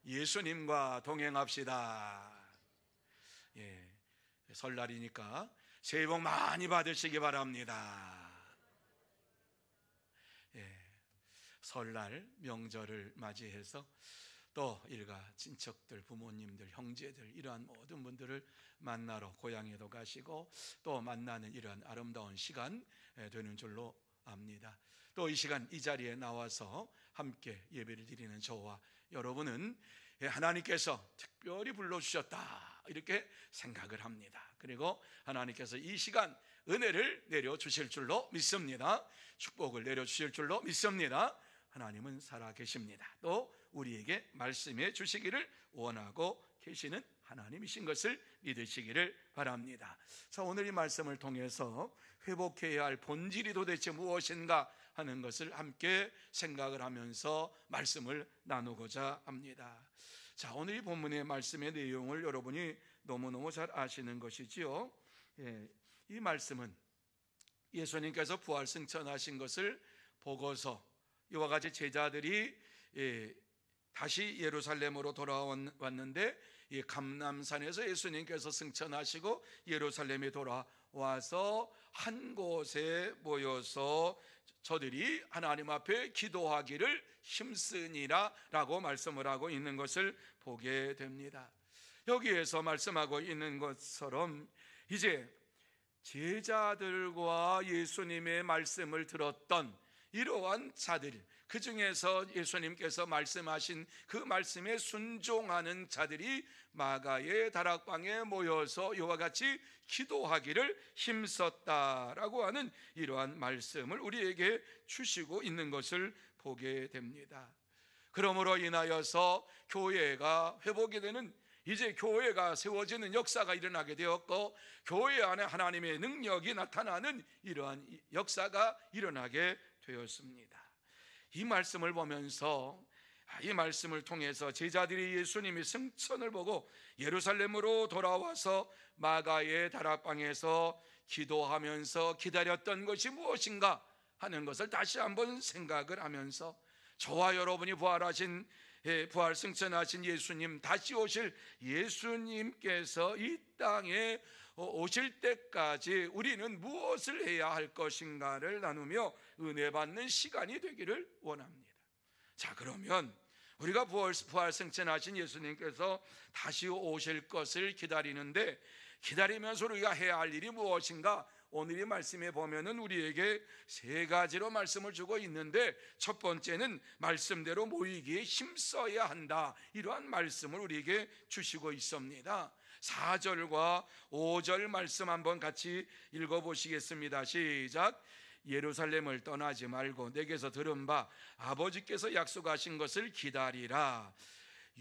예수님과 동행합시다. 예, 설날이니까 새해 복 많이 받으시기 바랍니다. 예, 설날 명절을 맞이해서 또 일가 친척들, 부모님들, 형제들 이러한 모든 분들을 만나러 고향에도 가시고 또 만나는 이러한 아름다운 시간 되는 줄로 압니다. 또 이 시간 이 자리에 나와서 함께 예배를 드리는 저와 여러분은 하나님께서 특별히 불러주셨다 이렇게 생각을 합니다. 그리고 하나님께서 이 시간 은혜를 내려주실 줄로 믿습니다. 축복을 내려주실 줄로 믿습니다. 하나님은 살아계십니다. 또 우리에게 말씀해 주시기를 원하고 계시는 하나님이신 것을 믿으시기를 바랍니다. 자, 오늘 이 말씀을 통해서 회복해야 할 본질이 도대체 무엇인가 하는 것을 함께 생각을 하면서 말씀을 나누고자 합니다. 자, 오늘 이 본문의 말씀의 내용을 여러분이 너무너무 잘 아시는 것이지요. 이 말씀은 예수님께서 부활 승천하신 것을 보고서 이와 같이 제자들이 다시 예루살렘으로 돌아왔는데 이 감람산에서 예수님께서 승천하시고 예루살렘에 돌아와서 한 곳에 모여서 저들이 하나님 앞에 기도하기를 힘쓰니라 라고 말씀을 하고 있는 것을 보게 됩니다. 여기에서 말씀하고 있는 것처럼 이제 제자들과 예수님의 말씀을 들었던 이러한 자들, 그 중에서 예수님께서 말씀하신 그 말씀에 순종하는 자들이 마가의 다락방에 모여서 이와 같이 기도하기를 힘썼다라고 하는 이러한 말씀을 우리에게 주시고 있는 것을 보게 됩니다. 그러므로 인하여서 교회가 회복이 되는, 이제 교회가 세워지는 역사가 일어나게 되었고 교회 안에 하나님의 능력이 나타나는 이러한 역사가 일어나게 되었습니다. 이 말씀을 보면서, 이 말씀을 통해서 제자들이 예수님의 승천을 보고 예루살렘으로 돌아와서 마가의 다락방에서 기도하면서 기다렸던 것이 무엇인가 하는 것을 다시 한번 생각을 하면서 저와 여러분이 부활 승천하신 예수님, 다시 오실 예수님께서 이 땅에 오실 때까지 우리는 무엇을 해야 할 것인가를 나누며 은혜 받는 시간이 되기를 원합니다. 자, 그러면 우리가 부활 승천하신 예수님께서 다시 오실 것을 기다리는데, 기다리면서 우리가 해야 할 일이 무엇인가? 오늘 이 말씀에 보면은 우리에게 세 가지로 말씀을 주고 있는데, 첫 번째는 말씀대로 모이기에 힘써야 한다, 이러한 말씀을 우리에게 주시고 있습니다. 4절과 5절 말씀 한번 같이 읽어보시겠습니다. 시작. 예루살렘을 떠나지 말고 내게서 들은 바 아버지께서 약속하신 것을 기다리라.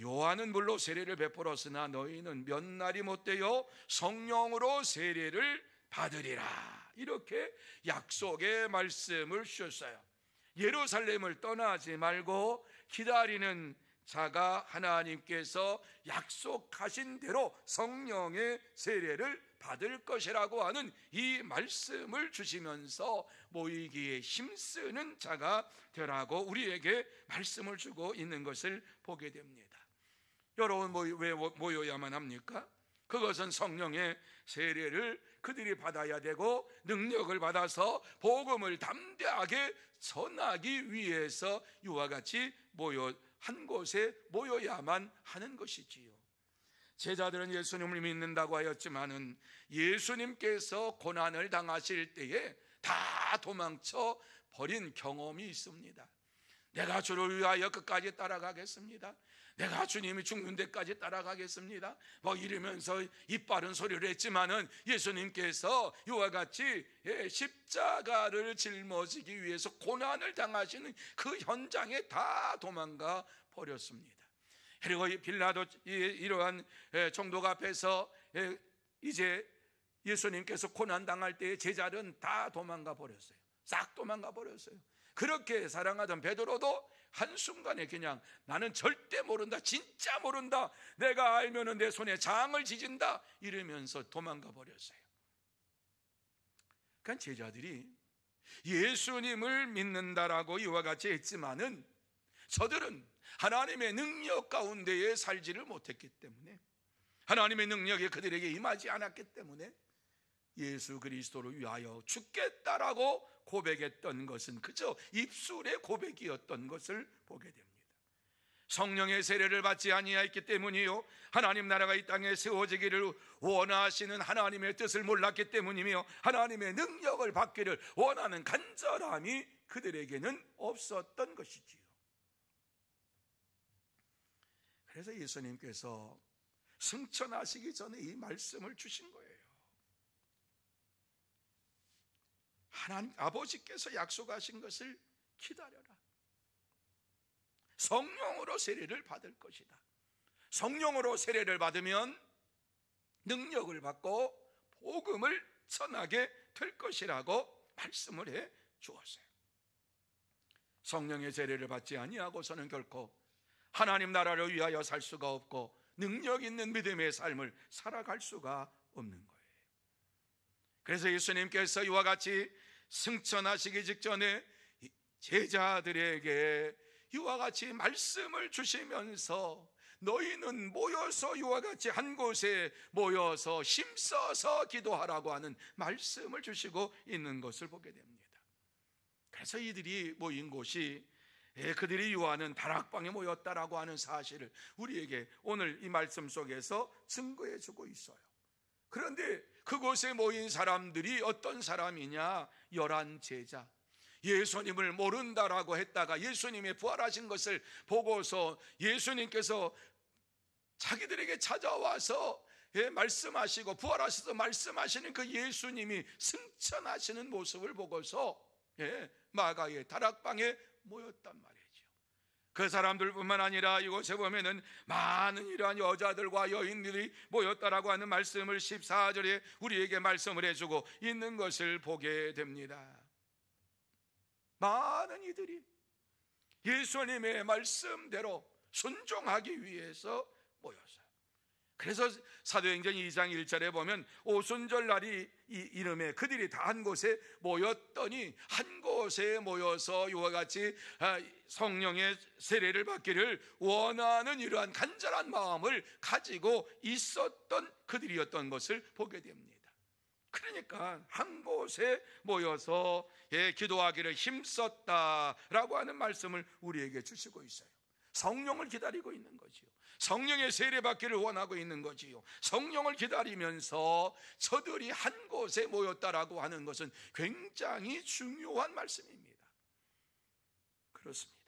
요한은 물로 세례를 베풀었으나 너희는 몇 날이 못되어 성령으로 세례를 받으리라. 이렇게 약속의 말씀을 주셨어요. 예루살렘을 떠나지 말고 기다리는 자가 하나님께서 약속하신 대로 성령의 세례를 받을 것이라고 하는 이 말씀을 주시면서 모이기에 힘쓰는 자가 되라고 우리에게 말씀을 주고 있는 것을 보게 됩니다. 여러분, 왜 모여야만 합니까? 그것은 성령의 세례를 그들이 받아야 되고 능력을 받아서 복음을 담대하게 전하기 위해서 이와 같이 한 곳에 모여야만 하는 것이지요. 제자들은 예수님을 믿는다고 하였지만은 예수님께서 고난을 당하실 때에 다 도망쳐 버린 경험이 있습니다. 내가 주를 위하여 끝까지 따라가겠습니다. 내가 주님이 죽는 데까지 따라가겠습니다. 이러면서 이빠른 소리를 했지만은 예수님께서 이와 같이 십자가를 짊어지기 위해서 고난을 당하시는 그 현장에 다 도망가 버렸습니다. 그리고 빌라도 이러한 총독 앞에서 이제 예수님께서 고난 당할 때에 제자들은 다 도망가 버렸어요. 싹 도망가 버렸어요. 그렇게 사랑하던 베드로도 한순간에 그냥 나는 절대 모른다, 진짜 모른다, 내가 알면은 내 손에 장을 지진다 이러면서 도망가 버렸어요. 그러니까 제자들이 예수님을 믿는다라고 이와 같이 했지만은 저들은 하나님의 능력 가운데에 살지를 못했기 때문에, 하나님의 능력이 그들에게 임하지 않았기 때문에 예수 그리스도를 위하여 죽겠다라고 고백했던 것은 그저 입술의 고백이었던 것을 보게 됩니다. 성령의 세례를 받지 아니하였기 때문이요, 하나님 나라가 이 땅에 세워지기를 원하시는 하나님의 뜻을 몰랐기 때문이며, 하나님의 능력을 받기를 원하는 간절함이 그들에게는 없었던 것이지요. 그래서 예수님께서 승천하시기 전에 이 말씀을 주신 거예요. 하나님 아버지께서 약속하신 것을 기다려라. 성령으로 세례를 받을 것이다. 성령으로 세례를 받으면 능력을 받고 복음을 전하게 될 것이라고 말씀을 해 주었어요. 성령의 세례를 받지 아니하고서는 결코 하나님 나라를 위하여 살 수가 없고 능력 있는 믿음의 삶을 살아갈 수가 없는 거예요. 그래서 예수님께서 이와 같이 승천하시기 직전에 제자들에게 이와 같이 말씀을 주시면서 너희는 모여서 이와 같이 한 곳에 모여서 힘써서 기도하라고 하는 말씀을 주시고 있는 것을 보게 됩니다. 그래서 이들이 모인 곳이 그들이 요하는 다락방에 모였다라고 하는 사실을 우리에게 오늘 이 말씀 속에서 증거해 주고 있어요. 그런데 그곳에 모인 사람들이 어떤 사람이냐? 11 제자. 예수님을 모른다라고 했다가 예수님의 부활하신 것을 보고서 예수님께서 자기들에게 찾아와서 말씀하시고 부활하셔서 말씀하시는 그 예수님이 승천하시는 모습을 보고서 마가의 다락방에 모였단 말이죠. 그 사람들뿐만 아니라 이곳에 보면은 많은 이러한 여자들과 여인들이 모였다라고 하는 말씀을 14절에 우리에게 말씀을 해주고 있는 것을 보게 됩니다. 많은 이들이 예수님의 말씀대로 순종하기 위해서 모였어요. 그래서 사도행전 2장 1절에 보면 오순절 날이 이름에 그들이 다 한 곳에 모였더니 한 곳에 모여서 이와 같이 성령의 세례를 받기를 원하는 이러한 간절한 마음을 가지고 있었던 그들이었던 것을 보게 됩니다. 그러니까 한 곳에 모여서 기도하기를 힘썼다라고 하는 말씀을 우리에게 주시고 있어요. 성령을 기다리고 있는 거지요. 성령의 세례 받기를 원하고 있는 거지요. 성령을 기다리면서 저들이 한 곳에 모였다라고 하는 것은 굉장히 중요한 말씀입니다. 그렇습니다.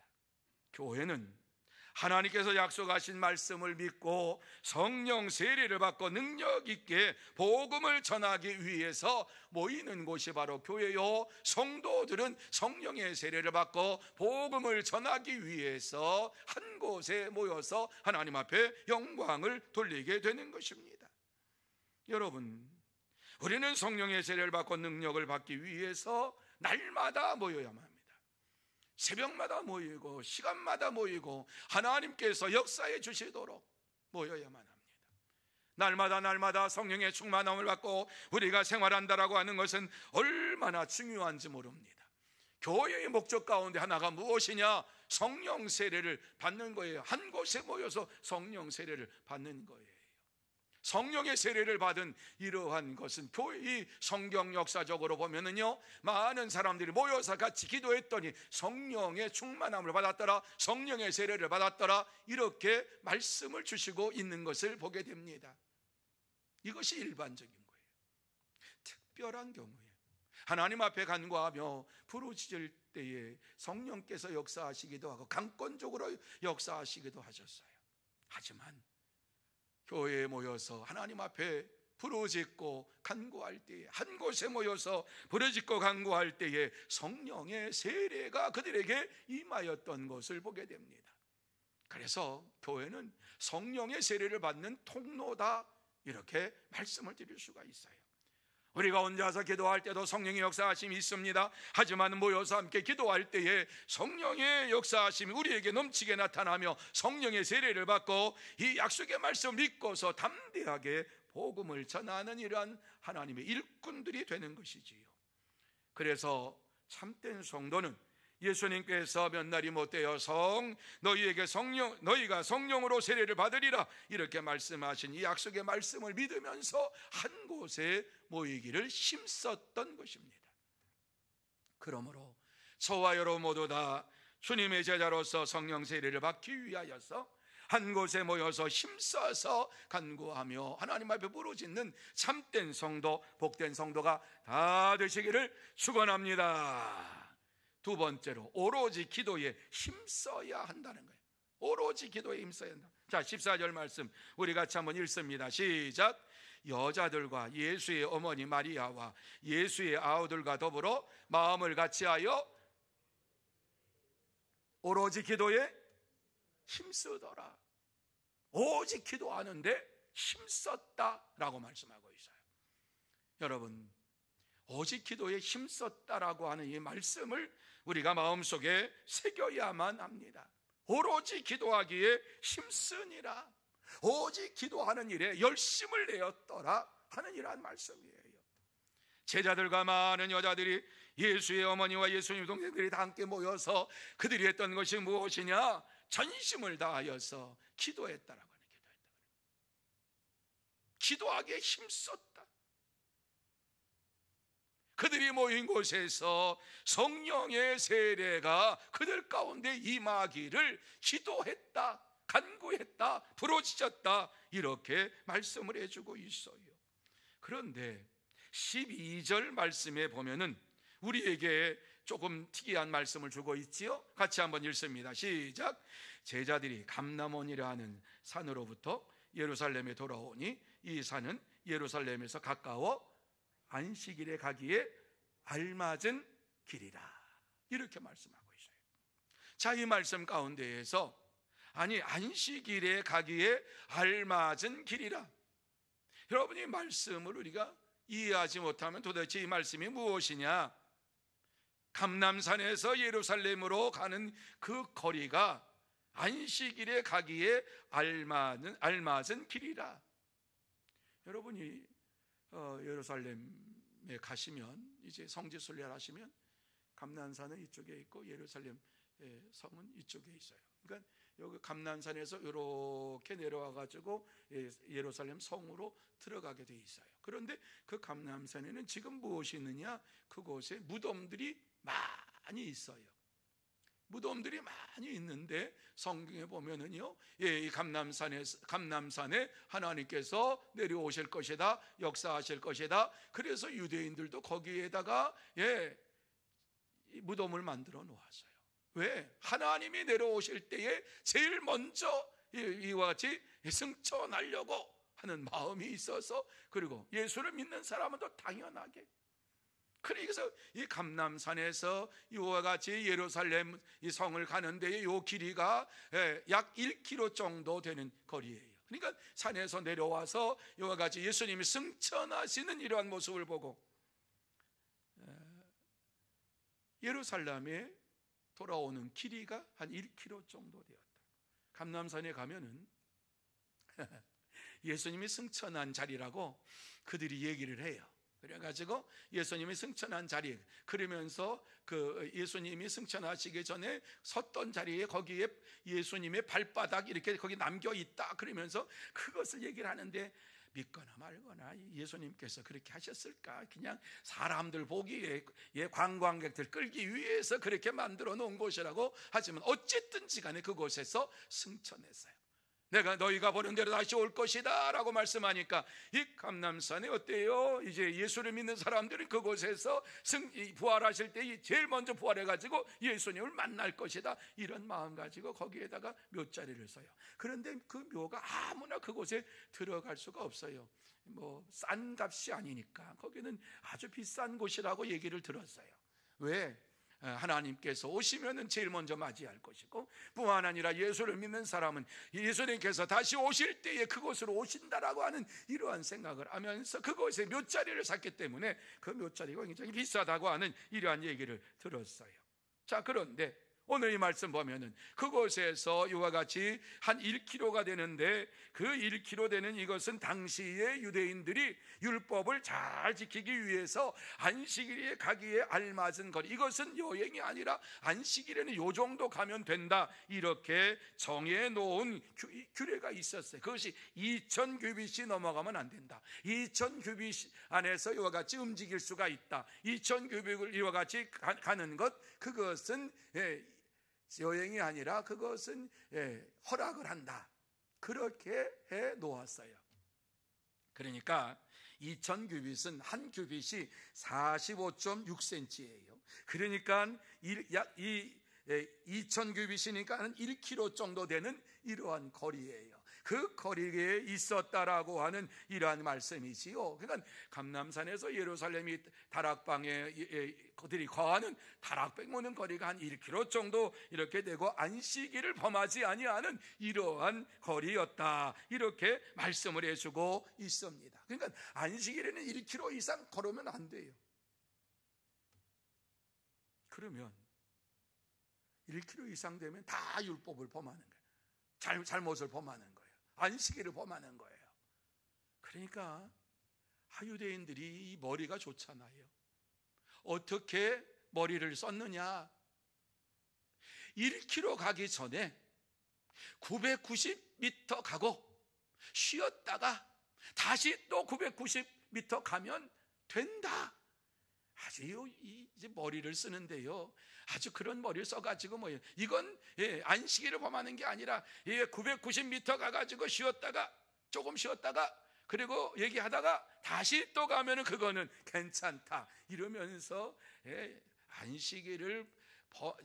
교회는 하나님께서 약속하신 말씀을 믿고 성령 세례를 받고 능력 있게 복음을 전하기 위해서 모이는 곳이 바로 교회요, 성도들은 성령의 세례를 받고 복음을 전하기 위해서 한 곳에 모여서 하나님 앞에 영광을 돌리게 되는 것입니다. 여러분, 우리는 성령의 세례를 받고 능력을 받기 위해서 날마다 모여야만 합니다. 새벽마다 모이고 시간마다 모이고 하나님께서 역사해 주시도록 모여야만 합니다. 날마다 성령의 충만함을 받고 우리가 생활한다라고 하는 것은 얼마나 중요한지 모릅니다. 교회의 목적 가운데 하나가 무엇이냐? 성령 세례를 받는 거예요. 한 곳에 모여서 성령 세례를 받는 거예요. 성령의 세례를 받은 이러한 것은 교회의 성경 역사적으로 보면은요, 많은 사람들이 모여서 같이 기도했더니 성령의 충만함을 받았더라, 성령의 세례를 받았더라, 이렇게 말씀을 주시고 있는 것을 보게 됩니다. 이것이 일반적인 거예요. 특별한 경우에 하나님 앞에 간구하며 부르짖을 때에 성령께서 역사하시기도 하고 강권적으로 역사하시기도 하셨어요. 하지만 교회에 모여서 하나님 앞에 부르짖고 간구할 때에, 한 곳에 모여서 부르짖고 간구할 때에 성령의 세례가 그들에게 임하였던 것을 보게 됩니다. 그래서 교회는 성령의 세례를 받는 통로다, 이렇게 말씀을 드릴 수가 있어요. 우리가 혼자서 기도할 때도 성령의 역사하심이 있습니다. 하지만 모여서 함께 기도할 때에 성령의 역사하심이 우리에게 넘치게 나타나며 성령의 세례를 받고 이 약속의 말씀을 믿고서 담대하게 복음을 전하는 이러한 하나님의 일꾼들이 되는 것이지요. 그래서 참된 성도는 예수님께서 몇 날이 못 되어서 너희가 성령으로 세례를 받으리라 이렇게 말씀하신 이 약속의 말씀을 믿으면서 한 곳에 모이기를 힘썼던 것입니다. 그러므로 저와 여러분 모두 다 주님의 제자로서 성령 세례를 받기 위하여서 한 곳에 모여서 힘써서 간구하며 하나님 앞에 부르짖는 참된 성도, 복된 성도가 다 되시기를 축원합니다. 두 번째로 오로지 기도에 힘써야 한다는 거예요. 오로지 기도에 힘써야 한다. 자, 14절 말씀 우리 같이 한번 읽습니다. 시작. 여자들과 예수의 어머니 마리아와 예수의 아우들과 더불어 마음을 같이하여 오로지 기도에 힘쓰더라. 오직 기도하는데 힘썼다라고 말씀하고 있어요. 여러분, 오직 기도에 힘썼다라고 하는 이 말씀을 우리가 마음속에 새겨야만 합니다. 오로지 기도하기에 힘쓰니라. 오직 기도하는 일에 열심을 내었더라 하는 이러한 말씀이에요. 제자들과 많은 여자들이 예수의 어머니와 예수님 동생들이 다 함께 모여서 그들이 했던 것이 무엇이냐? 전심을 다하여서 기도했다라고 하는 기도하기에 힘썼다. 그들이 모인 곳에서 성령의 세례가 그들 가운데 임하기를 기도했다, 간구했다, 부르짖었다 이렇게 말씀을 해주고 있어요. 그런데 12절 말씀에 보면은 우리에게 조금 특이한 말씀을 주고 있지요. 같이 한번 읽습니다. 시작. 제자들이 감람원이라 하는 산으로부터 예루살렘에 돌아오니 이 산은 예루살렘에서 가까워 안식일에 가기에 알맞은 길이라 이렇게 말씀하고 있어요. 자, 이 말씀 가운데에서 아니 안식일에 가기에 알맞은 길이라, 여러분이 말씀을 우리가 이해하지 못하면 도대체 이 말씀이 무엇이냐? 감람산에서 예루살렘으로 가는 그 거리가 안식일에 가기에 알맞은 길이라. 여러분이 예루살렘에 가시면 이제 성지순례를 하시면 감람산은 이쪽에 있고 예루살렘 성은 이쪽에 있어요. 그러니까 여기 감람산에서 이렇게 내려와 가지고 예루살렘 성으로 들어가게 돼 있어요. 그런데 그 감람산에는 지금 무엇이 있느냐? 그곳에 무덤들이 많이 있어요. 무덤들이 많이 있는데 성경에 보면은요, 이 감람산에 하나님께서 내려오실 것이다, 역사하실 것이다. 그래서 유대인들도 거기에다가 무덤을 만들어 놓았어요. 왜? 하나님이 내려오실 때에 제일 먼저 이와 같이 승천하려고 하는 마음이 있어서, 그리고 예수를 믿는 사람은 또 당연하게, 그래서 이 감람산에서 이와 같이 예루살렘 이 성을 가는데 이 길이가 약 1km 정도 되는 거리예요. 그러니까 산에서 내려와서 이와 같이 예수님이 승천하시는 이러한 모습을 보고 예루살렘에 돌아오는 길이가 한 1km 정도 되었다. 감람산에 가면은 예수님이 승천한 자리라고 그들이 얘기를 해요. 그래가지고 예수님이 승천한 자리, 그러면서 그 예수님이 승천하시기 전에 섰던 자리에 거기에 예수님의 발바닥 이렇게 거기 남겨 있다 그러면서 그것을 얘기를 하는데, 믿거나 말거나 예수님께서 그렇게 하셨을까? 그냥 사람들 보기에 관광객들 끌기 위해서 그렇게 만들어 놓은 곳이라고 하지만 어쨌든지 간에 그곳에서 승천했어요. 내가 너희가 보는 대로 다시 올 것이다 라고 말씀하니까 이 감람산에 어때요? 이제 예수를 믿는 사람들은 그곳에서 부활하실 때 제일 먼저 부활해가지고 예수님을 만날 것이다, 이런 마음 가지고 거기에다가 묘자리를 써요. 그런데 그 묘가 아무나 그곳에 들어갈 수가 없어요. 뭐 싼 값이 아니니까 거기는 아주 비싼 곳이라고 얘기를 들었어요. 왜? 하나님께서 오시면은 제일 먼저 맞이할 것이고, 뿐만 아니라 예수를 믿는 사람은 예수님께서 다시 오실 때에 그곳으로 오신다라고 하는 이러한 생각을 하면서 그곳에 묘자리를 샀기 때문에 그 묘자리가 굉장히 비싸다고 하는 이러한 얘기를 들었어요. 자, 그런데 오늘 이 말씀 보면은 그곳에서 이와 같이 한 1km가 되는데, 그 1km 되는 이것은 당시의 유대인들이 율법을 잘 지키기 위해서 안식일에 가기에 알맞은 거리, 이것은 여행이 아니라 안식일에는 요 정도 가면 된다, 이렇게 정해 놓은 규례가 있었어요. 그것이 2000규빗이 넘어가면 안 된다, 2000규빗 안에서 이와 같이 움직일 수가 있다, 2000규빗을 이와 같이 가는 것, 그것은 여행이 아니라 그것은 허락을 한다, 그렇게 해 놓았어요. 그러니까 2000규빗은 한 규빗이 45.6cm예요. 그러니까 약 2000규빗이니까 1km 정도 되는 이러한 거리예요. 그 거리에 있었다라고 하는 이러한 말씀이지요. 그러니까 감람산에서 예루살렘이 다락방에 그들이 거하는 다락방 오는 거리가 한 1km 정도 이렇게 되고 안식일을 범하지 아니하는 이러한 거리였다, 이렇게 말씀을 해주고 있습니다. 그러니까 안식일에는 1km 이상 걸으면 안 돼요. 그러면 1km 이상 되면 다 율법을 범하는 거예요. 잘못을 범하는 거예요. 안식일을 범하는 거예요. 그러니까 유대인들이 이 머리가 좋잖아요. 어떻게 머리를 썼느냐? 1km 가기 전에 990m 가고 쉬었다가 다시 또 990m 가면 된다. 아주 이제 머리를 쓰는데요, 아주 그런 머리를 써가지고 뭐예요? 이건 안식일을 범하는 게 아니라 990m 가가지고 쉬었다가 조금 쉬었다가 그리고 얘기하다가 다시 또 가면은 그거는 괜찮다, 이러면서 안식일을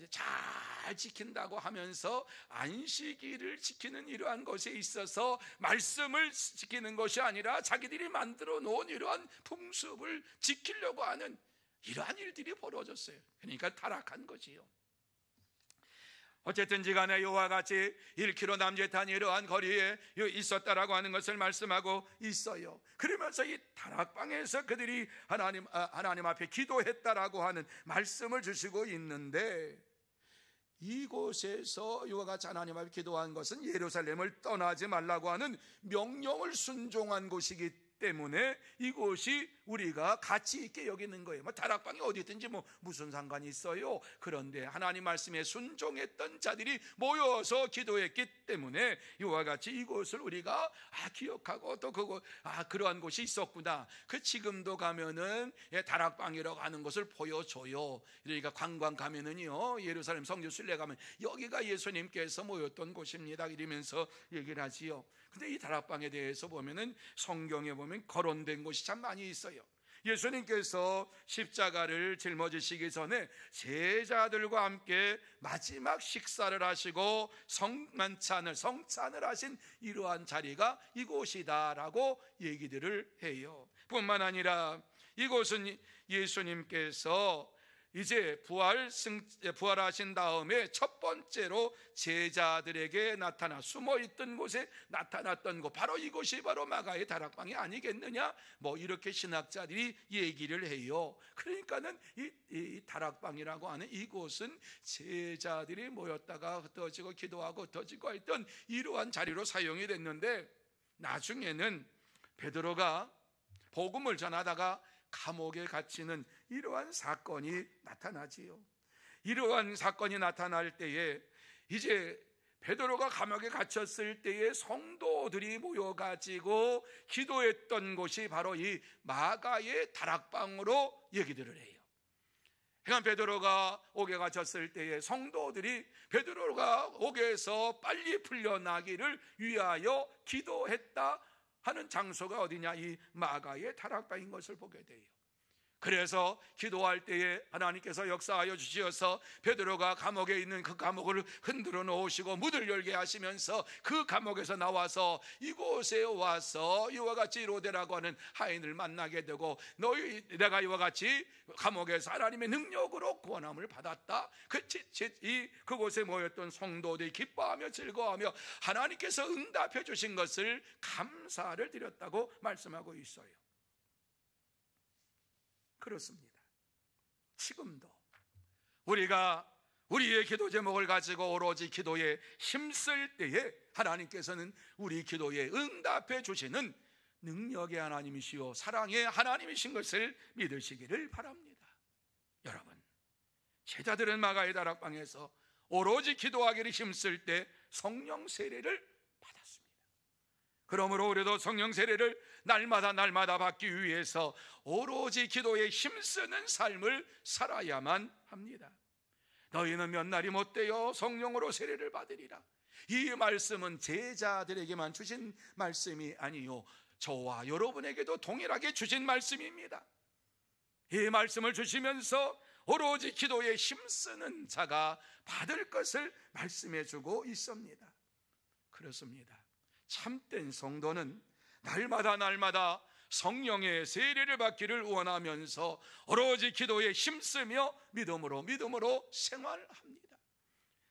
잘 지킨다고 하면서 안식일을 지키는 이러한 것에 있어서 말씀을 지키는 것이 아니라 자기들이 만들어 놓은 이러한 풍습을 지키려고 하는 이러한 일들이 벌어졌어요. 그러니까 타락한 거지요. 어쨌든지 간에 이와 같이 1km 남짓한 이러한 거리에 있었다라고 하는 것을 말씀하고 있어요. 그러면서 이 다락방에서 그들이 하나님 앞에 기도했다라고 하는 말씀을 주시고 있는데, 이곳에서 이와 같이 하나님 앞에 기도한 것은 예루살렘을 떠나지 말라고 하는 명령을 순종한 곳이기 때문에 이곳이 우리가 가치 있게 여기는 거예요. 다락방이 어디 있든지 무슨 상관이 있어요. 그런데 하나님 말씀에 순종했던 자들이 모여서 기도했기 때문에 이와 같이 이곳을 우리가 기억하고 또 그러한 곳이 있었구나. 지금도 가면은 다락방이라고 하는 것을 보여줘요. 그러니까 관광 가면은요, 예루살렘 성전 순례 가면 여기가 예수님께서 모였던 곳입니다, 이러면서 얘기를 하지요. 근데 이 다락방에 대해서 보면은 성경에 보면 거론된 곳이 참 많이 있어요. 예수님께서 십자가를 짊어지시기 전에 제자들과 함께 마지막 식사를 하시고 성찬을 하신 이러한 자리가 이곳이다라고 얘기들을 해요. 뿐만 아니라 이곳은 예수님께서 이제 부활하신 다음에 첫 번째로 제자들에게 숨어있던 곳에 나타났던 곳, 바로 이곳이 바로 마가의 다락방이 아니겠느냐, 이렇게 신학자들이 얘기를 해요. 그러니까는 이 다락방이라고 하는 이곳은 제자들이 모였다가 흩어지고 기도하고 흩어지고 했던 이러한 자리로 사용이 됐는데, 나중에는 베드로가 복음을 전하다가 감옥에 갇히는 이러한 사건이 나타나지요. 이러한 사건이 나타날 때에 이제 베드로가 감옥에 갇혔을 때에 성도들이 모여가지고 기도했던 곳이 바로 이 마가의 다락방으로 얘기들을 해요. 그러니까 베드로가 옥에 갇혔을 때에 성도들이 베드로가 옥에서 빨리 풀려나기를 위하여 기도했다 하는 장소가 어디냐? 이 마가의 다락방인 것을 보게 돼요. 그래서 기도할 때에 하나님께서 역사하여 주시어서 베드로가 감옥에 있는 그 감옥을 흔들어 놓으시고 문을 열게 하시면서 그 감옥에서 나와서 이곳에 와서 이와 같이 로데라고 하는 하인을 만나게 되고, 내가 이와 같이 감옥에서 하나님의 능력으로 구원함을 받았다. 그곳에 모였던 성도들이 기뻐하며 즐거워하며 하나님께서 응답해 주신 것을 감사를 드렸다고 말씀하고 있어요. 그렇습니다. 지금도 우리가 우리의 기도 제목을 가지고 오로지 기도에 힘쓸 때에 하나님께서는 우리 기도에 응답해 주시는 능력의 하나님이시요 사랑의 하나님이신 것을 믿으시기를 바랍니다. 여러분, 제자들은 마가의 다락방에서 오로지 기도하기를 힘쓸 때 성령 세례를 받았습니다. 그러므로 우리도 성령 세례를 날마다 받기 위해서 오로지 기도에 힘쓰는 삶을 살아야만 합니다. 너희는 몇 날이 못되어 성령으로 세례를 받으리라. 이 말씀은 제자들에게만 주신 말씀이 아니요, 저와 여러분에게도 동일하게 주신 말씀입니다. 이 말씀을 주시면서 오로지 기도에 힘쓰는 자가 받을 것을 말씀해 주고 있습니다. 그렇습니다. 참된 성도는 날마다 성령의 세례를 받기를 원하면서 오로지 기도에 힘쓰며 믿음으로 생활합니다.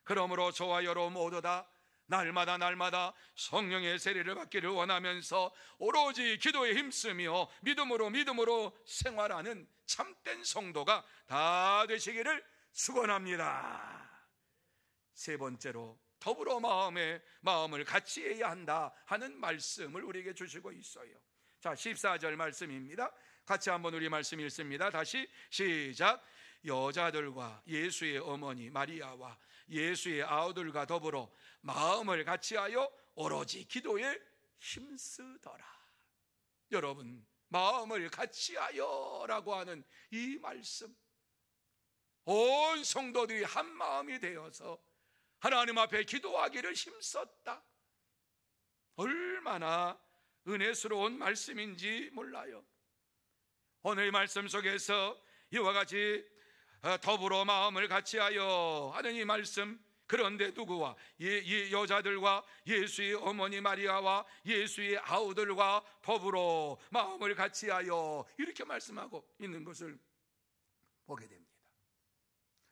그러므로 저와 여러분 모두 다 날마다 성령의 세례를 받기를 원하면서 오로지 기도에 힘쓰며 믿음으로 생활하는 참된 성도가 다 되시기를 축원합니다. 세 번째로 더불어 마음을 같이 해야 한다 하는 말씀을 우리에게 주시고 있어요. 자, 14절 말씀입니다. 같이 한번 우리 말씀 읽습니다. 다시 시작. 여자들과 예수의 어머니 마리아와 예수의 아우들과 더불어 마음을 같이하여 오로지 기도에 힘쓰더라. 여러분, 마음을 같이하여라고 하는 이 말씀, 온 성도들이 한 마음이 되어서 하나님 앞에 기도하기를 힘썼다. 얼마나 은혜스러운 말씀인지 몰라요. 오늘 이 말씀 속에서 이와 같이 더불어 마음을 같이하여 하는 이 말씀, 그런데 누구와? 여자들과 예수의 어머니 마리아와 예수의 아우들과 더불어 마음을 같이하여 이렇게 말씀하고 있는 것을 보게 됩니다.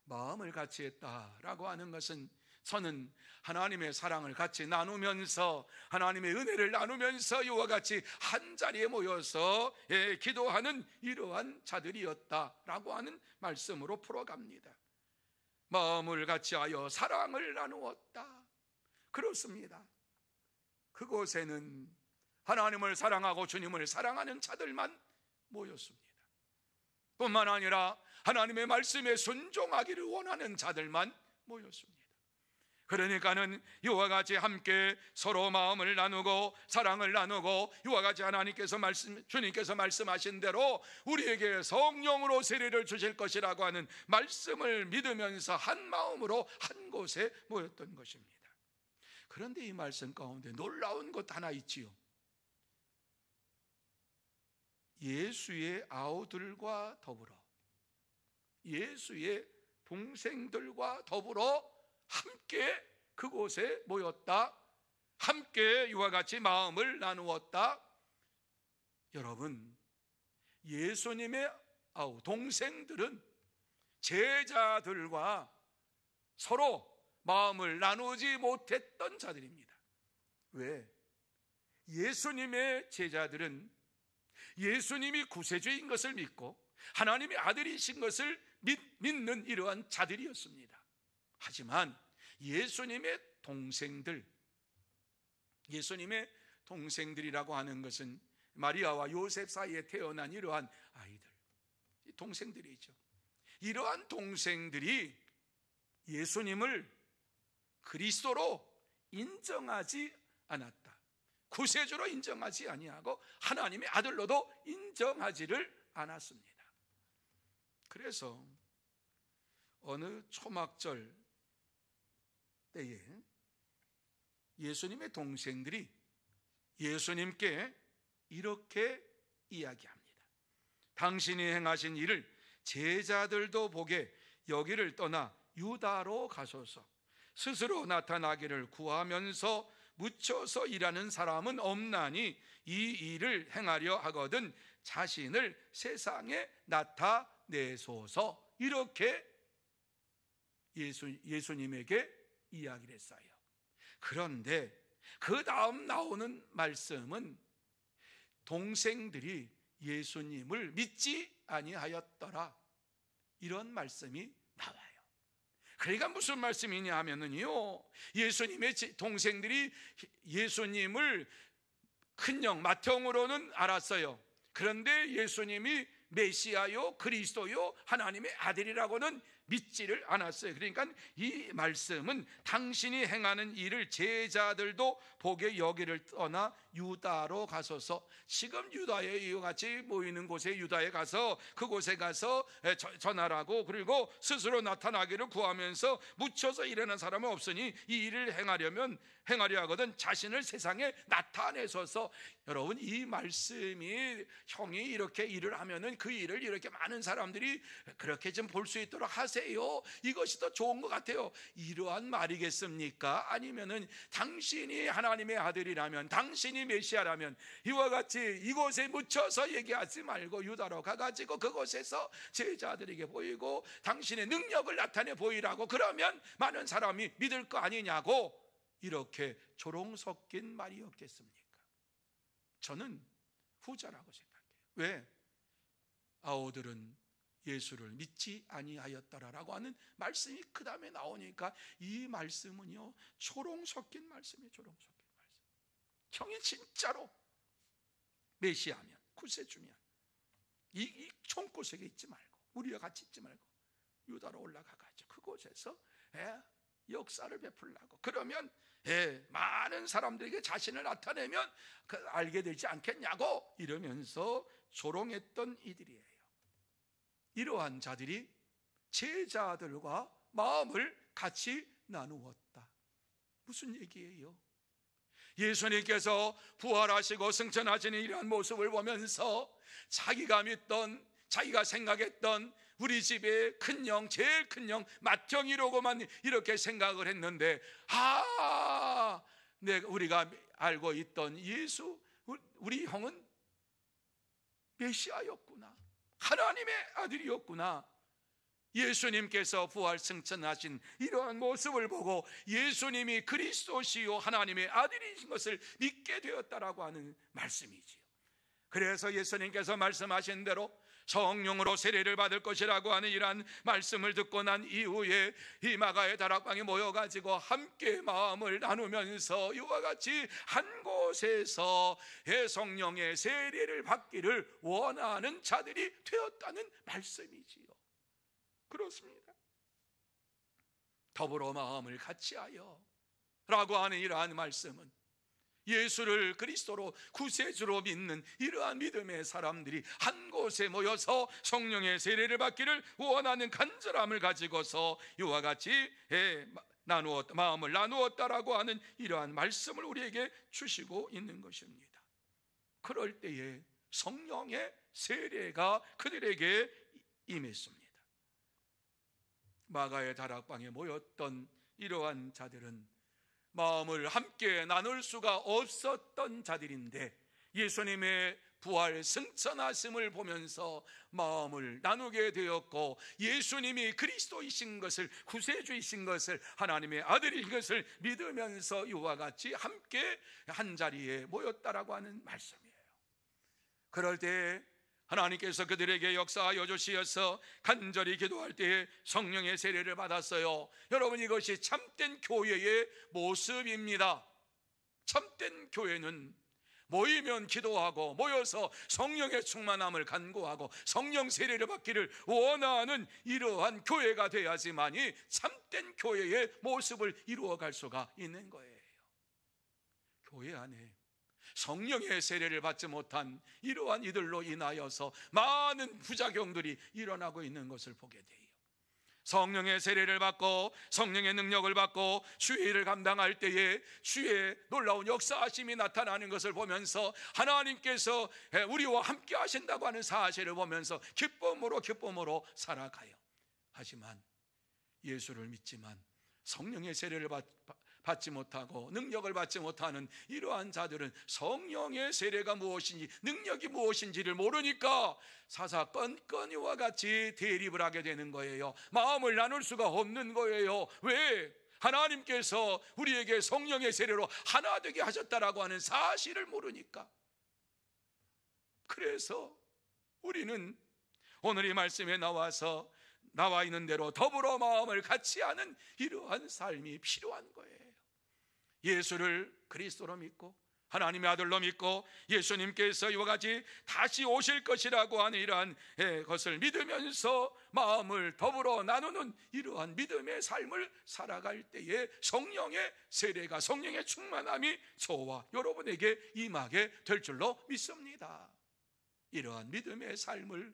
마음을 같이했다라고 하는 것은 저는 하나님의 사랑을 같이 나누면서 하나님의 은혜를 나누면서 이와 같이 한 자리에 모여서 기도하는 이러한 자들이었다라고 하는 말씀으로 풀어갑니다. 마음을 같이하여 사랑을 나누었다. 그렇습니다. 그곳에는 하나님을 사랑하고 주님을 사랑하는 자들만 모였습니다. 뿐만 아니라 하나님의 말씀에 순종하기를 원하는 자들만 모였습니다. 그러니까는 이와 같이 함께 서로 마음을 나누고 사랑을 나누고 이와 같이 주님께서 말씀하신 대로 우리에게 성령으로 세례를 주실 것이라고 하는 말씀을 믿으면서 한 마음으로 한 곳에 모였던 것입니다. 그런데 이 말씀 가운데 놀라운 것 하나 있지요. 예수의 아우들과 더불어 예수의 동생들과 더불어 함께 그곳에 모였다. 함께 이와 같이 마음을 나누었다. 여러분, 예수님의 동생들은 제자들과 서로 마음을 나누지 못했던 자들입니다. 왜? 예수님의 제자들은 예수님이 구세주인 것을 믿고 하나님의 아들이신 것을 믿는 이러한 자들이었습니다. 하지만 예수님의 동생들이라고 하는 것은 마리아와 요셉 사이에 태어난 이러한 아이들, 동생들이죠. 이러한 동생들이 예수님을 그리스도로 인정하지 않았다. 구세주로 인정하지 아니하고 하나님의 아들로도 인정하지를 않았습니다. 그래서 어느 초막절 때에 예수님의 동생들이 예수님께 이렇게 이야기합니다. 당신이 행하신 일을 제자들도 보게 여기를 떠나 유다로 가소서. 스스로 나타나기를 구하면서 묻혀서 일하는 사람은 없나니 이 일을 행하려 하거든 자신을 세상에 나타내소서. 이렇게 예수님에게 이야기를 했어요. 그런데 그 다음 나오는 말씀은 동생들이 예수님을 믿지 아니하였더라, 이런 말씀이 나와요. 그러니까 무슨 말씀이냐 하면은요, 예수님의 동생들이 예수님을 큰형 맏형으로는 알았어요. 그런데 예수님이 메시아요, 그리스도요, 하나님의 아들이라고는 믿지를 않았어요. 그러니까 이 말씀은 당신이 행하는 일을 제자들도 보게 여기를 떠나 유다로 가소서. 지금 유다에 이와 같이 모이는 곳에 유다에 가서 그곳에 가서 전하라고, 그리고 스스로 나타나기를 구하면서 묻혀서 일하는 사람은 없으니 이 일을 행하려 하거든 자신을 세상에 나타내소서. 여러분, 이 말씀이 형이 이렇게 일을 하면은 그 일을 이렇게 많은 사람들이 그렇게 좀 볼 수 있도록 하세요. 이것이 더 좋은 것 같아요. 이러한 말이겠습니까? 아니면은 당신이 하나님의 아들이라면, 당신이 메시아라면 이와 같이 이곳에 묻혀서 얘기하지 말고 유다로 가가지고 그곳에서 제자들에게 보이고 당신의 능력을 나타내 보이라고, 그러면 많은 사람이 믿을 거 아니냐고, 이렇게 조롱 섞인 말이었겠습니까? 저는 후자라고 생각해요. 왜? 아우들은 예수를 믿지 아니하였더라라고 하는 말씀이 그 다음에 나오니까 이 말씀은요, 조롱 섞인 말씀이에요. 조롱 섞인 말씀. 형이 진짜로 메시아면, 구세주면 이 총구석에 있지 말고, 우리와 같이 있지 말고 유다로 올라가가지고 그곳에서 역사를 베풀라고, 그러면 많은 사람들에게 자신을 나타내면 알게 되지 않겠냐고 이러면서 조롱했던 이들이에요. 이러한 자들이 제자들과 마음을 같이 나누었다. 무슨 얘기예요? 예수님께서 부활하시고 승천하시는 이러한 모습을 보면서 자기가 믿던, 자기가 생각했던 우리 집의 큰형, 제일 큰형 맏형이라고만 이렇게 생각을 했는데, 우리가 알고 있던 예수, 우리 형은 메시아였구나, 하나님의 아들이었구나. 예수님께서 부활 승천하신 이러한 모습을 보고 예수님이 그리스도시요 하나님의 아들이신 것을 믿게 되었다라고 하는 말씀이지요. 그래서 예수님께서 말씀하신 대로 성령으로 세례를 받을 것이라고 하는 이러한 말씀을 듣고 난 이후에 이 마가의 다락방에 모여가지고 함께 마음을 나누면서 이와 같이 한 곳에서 성령의 세례를 받기를 원하는 자들이 되었다는 말씀이지요. 그렇습니다. 더불어 마음을 같이하여 라고 하는 이러한 말씀은 예수를 그리스도로 구세주로 믿는 이러한 믿음의 사람들이 한 곳에 모여서 성령의 세례를 받기를 원하는 간절함을 가지고서 이와 같이 마음을 나누었다라고 하는 이러한 말씀을 우리에게 주시고 있는 것입니다. 그럴 때에 성령의 세례가 그들에게 임했습니다. 마가의 다락방에 모였던 이러한 자들은 마음을 함께 나눌 수가 없었던 자들인데 예수님의 부활 승천하심을 보면서 마음을 나누게 되었고, 예수님이 그리스도이신 것을, 구세주이신 것을, 하나님의 아들인 것을 믿으면서 이와 같이 함께 한 자리에 모였다라고 하는 말씀이에요. 그럴 때 하나님께서 그들에게 역사하여 주시어서 간절히 기도할 때에 성령의 세례를 받았어요. 여러분, 이것이 참된 교회의 모습입니다. 참된 교회는 모이면 기도하고 모여서 성령의 충만함을 간구하고 성령 세례를 받기를 원하는 이러한 교회가 되어야지만이 참된 교회의 모습을 이루어갈 수가 있는 거예요. 교회 안에 성령의 세례를 받지 못한 이러한 이들로 인하여서 많은 부작용들이 일어나고 있는 것을 보게 돼요. 성령의 세례를 받고 성령의 능력을 받고 주의 일을 감당할 때에 주의 놀라운 역사하심이 나타나는 것을 보면서 하나님께서 우리와 함께 하신다고 하는 사실을 보면서 기쁨으로 살아가요. 하지만 예수를 믿지만 성령의 세례를 받지 못하고 능력을 받지 못하는 이러한 자들은 성령의 세례가 무엇인지, 능력이 무엇인지를 모르니까 사사건건이와 같이 대립을 하게 되는 거예요. 마음을 나눌 수가 없는 거예요. 왜? 하나님께서 우리에게 성령의 세례로 하나 되게 하셨다라고 하는 사실을 모르니까. 그래서 우리는 오늘 이 말씀에 나와서 나와 있는 대로 더불어 마음을 같이 하는 이러한 삶이 필요한 거예요. 예수를 그리스도로 믿고 하나님의 아들로 믿고 예수님께서 이와 같이 다시 오실 것이라고 하는 이러한 것을 믿으면서 마음을 더불어 나누는 이러한 믿음의 삶을 살아갈 때에 성령의 세례가, 성령의 충만함이 저와 여러분에게 임하게 될 줄로 믿습니다. 이러한 믿음의 삶을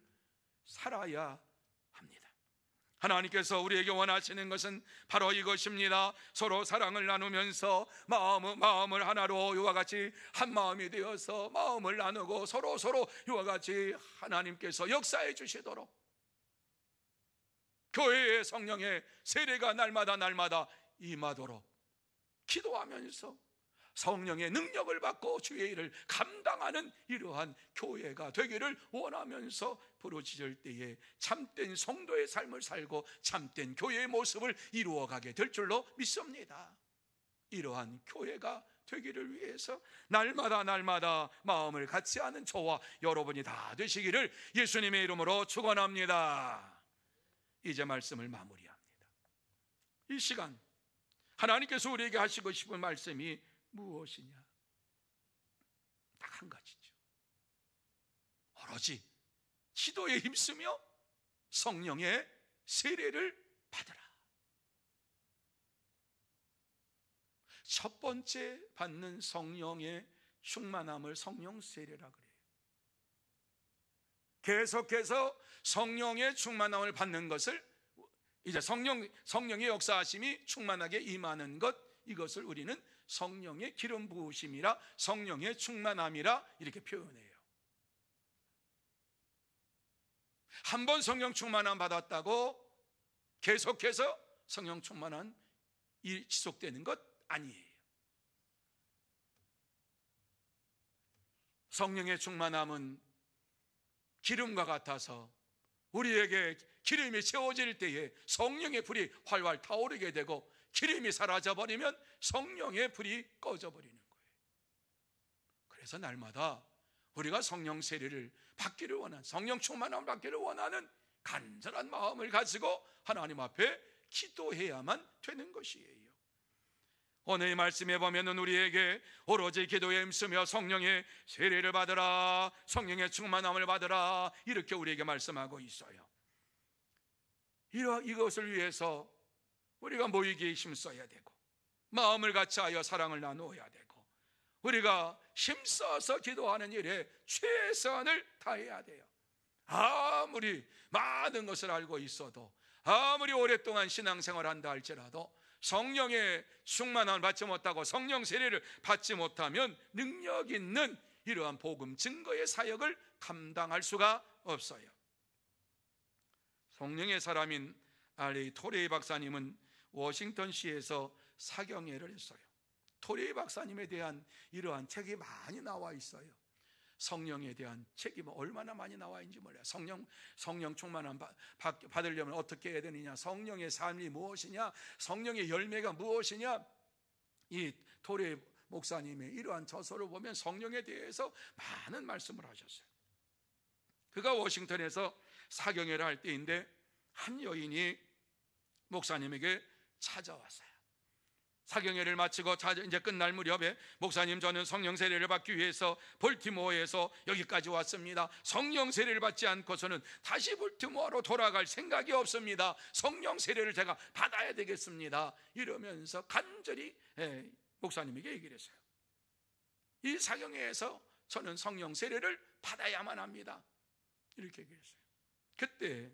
살아야 합니다. 하나님께서 우리에게 원하시는 것은 바로 이것입니다. 서로 사랑을 나누면서 마음을 하나로 이와 같이 한 마음이 되어서 마음을 나누고 서로 이와 같이 하나님께서 역사해 주시도록, 교회의 성령의 세례가 날마다 임하도록 기도하면서 성령의 능력을 받고 주의 일을 감당하는 이러한 교회가 되기를 원하면서 부르짖을 때에 참된 성도의 삶을 살고 참된 교회의 모습을 이루어가게 될 줄로 믿습니다. 이러한 교회가 되기를 위해서 날마다 마음을 같이 하는 저와 여러분이 다 되시기를 예수님의 이름으로 축원합니다. 이제 말씀을 마무리합니다. 이 시간 하나님께서 우리에게 하시고 싶은 말씀이 무엇이냐? 딱 한 가지죠. 오로지 기도에 힘쓰며 성령의 세례를 받으라. 첫 번째 받는 성령의 충만함을 성령 세례라 그래요. 계속해서 성령의 충만함을 받는 것을, 이제 성령의 역사하심이 충만하게 임하는 것, 이것을 우리는 성령의 기름 부으심이라, 성령의 충만함이라 이렇게 표현해요. 한 번 성령 충만함 받았다고 계속해서 성령 충만함이 지속되는 것 아니에요. 성령의 충만함은 기름과 같아서 우리에게 기름이 채워질 때에 성령의 불이 활활 타오르게 되고, 기름이 사라져버리면 성령의 불이 꺼져버리는 거예요. 그래서 날마다 우리가 성령 세례를 받기를 원하는, 성령 충만함을 받기를 원하는 간절한 마음을 가지고 하나님 앞에 기도해야만 되는 것이에요. 오늘 이 말씀에 보면은 우리에게 오로지 기도에 힘쓰며 성령의 세례를 받으라, 성령의 충만함을 받으라, 이렇게 우리에게 말씀하고 있어요. 이것을 위해서 우리가 모이기에 힘써야 되고, 마음을 같이 하여 사랑을 나누어야 되고, 우리가 힘써서 기도하는 일에 최선을 다해야 돼요. 아무리 많은 것을 알고 있어도, 아무리 오랫동안 신앙생활을 한다 할지라도 성령의 충만함을 받지 못하고 성령 세례를 받지 못하면 능력 있는 이러한 복음 증거의 사역을 감당할 수가 없어요. 성령의 사람인 R.A. 토레이 박사님은 워싱턴시에서 사경회를 했어요. 토레이 박사님에 대한 이러한 책이 많이 나와 있어요. 성령에 대한 책이 얼마나 많이 나와 있는지 몰라요. 성령 충만함 받으려면 어떻게 해야 되느냐, 성령의 삶이 무엇이냐, 성령의 열매가 무엇이냐. 이 토레이 목사님의 이러한 저서를 보면 성령에 대해서 많은 말씀을 하셨어요. 그가 워싱턴에서 사경회를 할 때인데 한 여인이 목사님에게 찾아왔어요. 사경회를 마치고 이제 끝날 무렵에, 목사님, 저는 성령 세례를 받기 위해서 볼티모어에서 여기까지 왔습니다. 성령 세례를 받지 않고서는 다시 볼티모어로 돌아갈 생각이 없습니다. 성령 세례를 제가 받아야 되겠습니다. 이러면서 간절히 목사님에게 얘기를 했어요. 이 사경회에서 저는 성령 세례를 받아야만 합니다. 이렇게 얘기를 했어요. 그때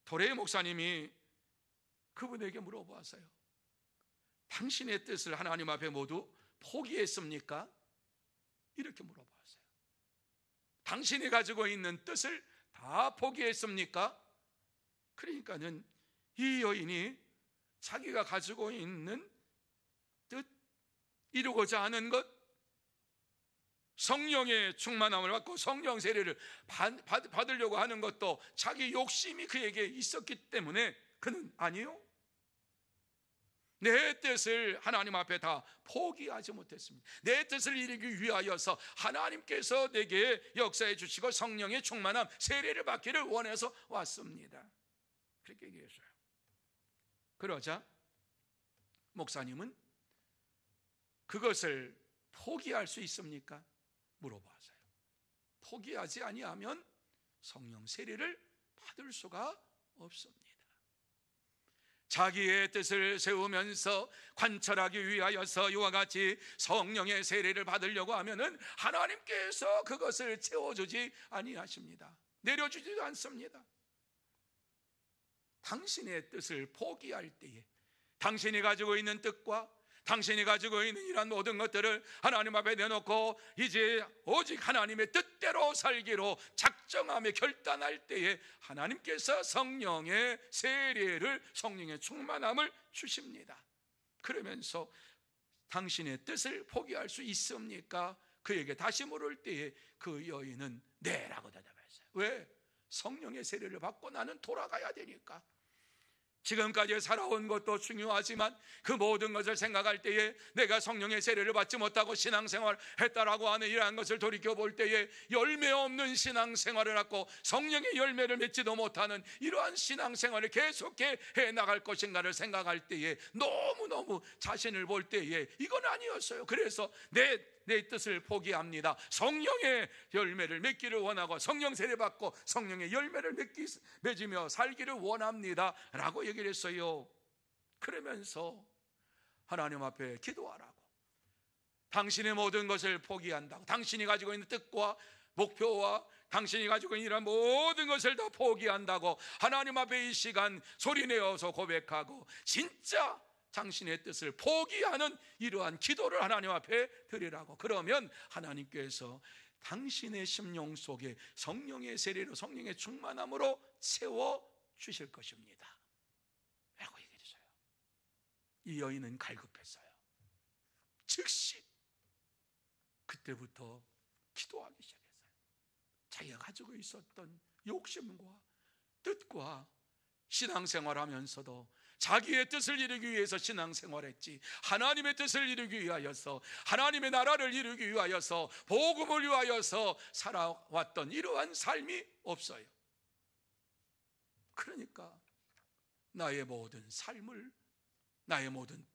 도레이 목사님이 그분에게 물어보았어요. 당신의 뜻을 하나님 앞에 모두 포기했습니까? 이렇게 물어보았어요. 당신이 가지고 있는 뜻을 다 포기했습니까? 그러니까는 이 여인이 자기가 가지고 있는 뜻, 이루고자 하는 것, 성령의 충만함을 받고 성령 세례를 받으려고 하는 것도 자기 욕심이 그에게 있었기 때문에 그는 아니요, 내 뜻을 하나님 앞에 다 포기하지 못했습니다. 내 뜻을 이루기 위하여서 하나님께서 내게 역사해 주시고 성령의 충만함 세례를 받기를 원해서 왔습니다. 그렇게 얘기했어요. 그러자 목사님은 그것을 포기할 수 있습니까? 물어봤어요. 포기하지 아니하면 성령 세례를 받을 수가 없습니다. 자기의 뜻을 세우면서 관철하기 위하여서 이와 같이 성령의 세례를 받으려고 하면은 하나님께서 그것을 채워주지 아니하십니다. 내려주지도 않습니다. 당신의 뜻을 포기할 때에 당신이 가지고 있는 뜻과 당신이 가지고 있는 이런 모든 것들을 하나님 앞에 내놓고 이제 오직 하나님의 뜻대로 살기로 작정하며 결단할 때에 하나님께서 성령의 세례를, 성령의 충만함을 주십니다. 그러면서 당신의 뜻을 포기할 수 있습니까? 그에게 다시 물을 때에 그 여인은 네라고 대답했어요. 왜? 성령의 세례를 받고 나는 돌아가야 되니까. 지금까지 살아온 것도 중요하지만 그 모든 것을 생각할 때에 내가 성령의 세례를 받지 못하고 신앙생활을 했다라고 하는 이러한 것을 돌이켜볼 때에 열매 없는 신앙생활을 하고 성령의 열매를 맺지도 못하는 이러한 신앙생활을 계속해 나갈 것인가를 생각할 때에 너무너무 자신을 볼 때에 이건 아니었어요. 그래서 내 뜻을 포기합니다. 성령의 열매를 맺기를 원하고 성령 세례 받고 성령의 열매를 맺으며 살기를 원합니다 라고 얘기를 했어요. 그러면서 하나님 앞에 기도하라고, 당신의 모든 것을 포기한다고, 당신이 가지고 있는 뜻과 목표와 당신이 가지고 있는 이런 모든 것을 다 포기한다고 하나님 앞에 이 시간 소리내어서 고백하고 진짜 당신의 뜻을 포기하는 이러한 기도를 하나님 앞에 드리라고. 그러면 하나님께서 당신의 심령 속에 성령의 세례로, 성령의 충만함으로 채워주실 것입니다 라고 얘기했어요. 이 여인은 갈급했어요. 즉시 그때부터 기도하기 시작했어요. 자기가 가지고 있었던 욕심과 뜻과 신앙생활하면서도 자기의 뜻을 이루기 위해서 신앙생활했지 하나님의 뜻을 이루기 위하여서, 하나님의 나라를 이루기 위하여서, 복음을 위하여서 살아왔던 이러한 삶이 없어요. 그러니까 나의 모든 삶을, 나의 모든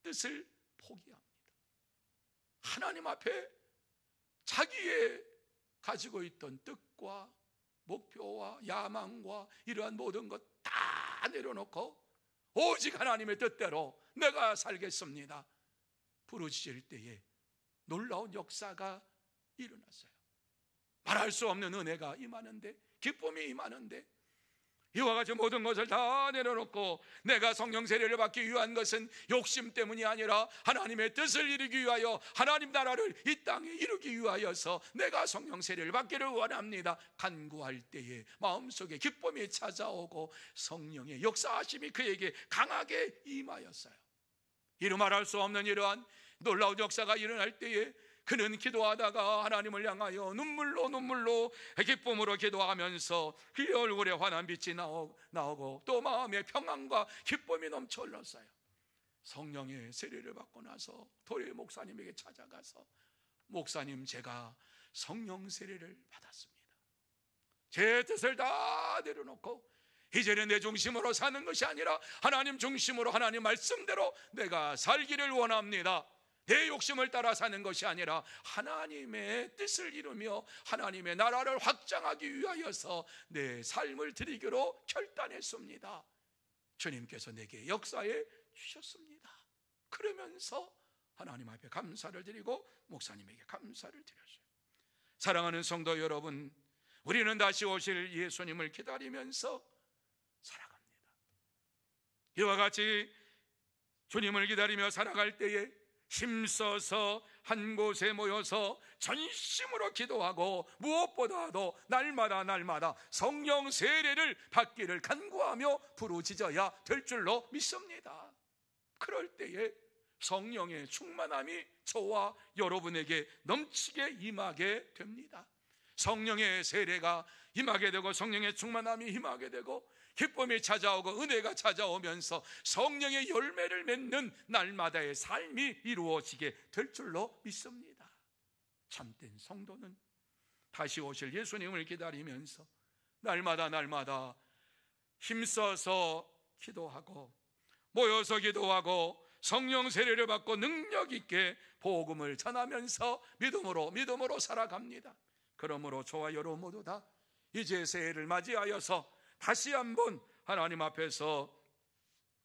뜻을 포기합니다. 하나님 앞에 자기의 가지고 있던 뜻과 목표와 야망과 이러한 모든 것 다 내려놓고 오직 하나님의 뜻대로 내가 살겠습니다 부르짖을 때에 놀라운 역사가 일어났어요. 말할 수 없는 은혜가 임하는데, 기쁨이 임하는데, 이와 같이 모든 것을 다 내려놓고 내가 성령 세례를 받기 위한 것은 욕심 때문이 아니라 하나님의 뜻을 이루기 위하여, 하나님 나라를 이 땅에 이루기 위하여서 내가 성령 세례를 받기를 원합니다 간구할 때에 마음속에 기쁨이 찾아오고 성령의 역사하심이 그에게 강하게 임하였어요. 이루 말할 수 없는 이러한 놀라운 역사가 일어날 때에 그는 기도하다가 하나님을 향하여 눈물로 기쁨으로 기도하면서 그의 얼굴에 환한 빛이 나오고 또 마음에 평안과 기쁨이 넘쳐 흘렀어요. 성령의 세례를 받고 나서 도래 목사님에게 찾아가서, 목사님, 제가 성령 세례를 받았습니다. 제 뜻을 다 내려놓고 이제는 내 중심으로 사는 것이 아니라 하나님 중심으로, 하나님 말씀대로 내가 살기를 원합니다. 내 욕심을 따라 사는 것이 아니라 하나님의 뜻을 이루며 하나님의 나라를 확장하기 위하여서 내 삶을 드리기로 결단했습니다. 주님께서 내게 역사해 주셨습니다. 그러면서 하나님 앞에 감사를 드리고 목사님에게 감사를 드렸어요. 사랑하는 성도 여러분, 우리는 다시 오실 예수님을 기다리면서 살아갑니다. 이와 같이 주님을 기다리며 살아갈 때에 힘써서 한 곳에 모여서 전심으로 기도하고 무엇보다도 날마다 성령 세례를 받기를 간구하며 부르짖어야 될 줄로 믿습니다. 그럴 때에 성령의 충만함이 저와 여러분에게 넘치게 임하게 됩니다. 성령의 세례가 임하게 되고 성령의 충만함이 임하게 되고 기쁨이 찾아오고 은혜가 찾아오면서 성령의 열매를 맺는 날마다의 삶이 이루어지게 될 줄로 믿습니다. 참된 성도는 다시 오실 예수님을 기다리면서 날마다 힘써서 기도하고 모여서 기도하고 성령 세례를 받고 능력 있게 복음을 전하면서 믿음으로 살아갑니다. 그러므로 저와 여러분 모두 다 이제 새해를 맞이하여서 다시 한번 하나님 앞에서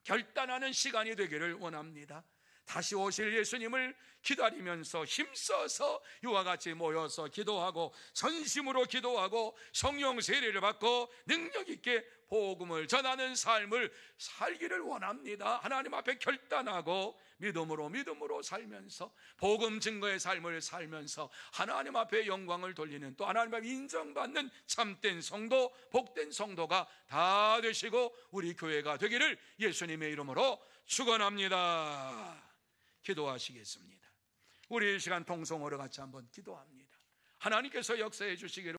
결단하는 시간이 되기를 원합니다. 다시 오실 예수님을 기다리면서 힘써서 이와 같이 모여서 기도하고 전심으로 기도하고 성령 세례를 받고 능력 있게 복음을 전하는 삶을 살기를 원합니다. 하나님 앞에 결단하고 믿음으로 살면서 복음 증거의 삶을 살면서 하나님 앞에 영광을 돌리는, 또 하나님 앞에 인정받는 참된 성도, 복된 성도가 다 되시고 우리 교회가 되기를 예수님의 이름으로 축원합니다. 기도하시겠습니다. 우리 이 시간 통성으로 같이 한번 기도합니다. 하나님께서 역사해 주시기를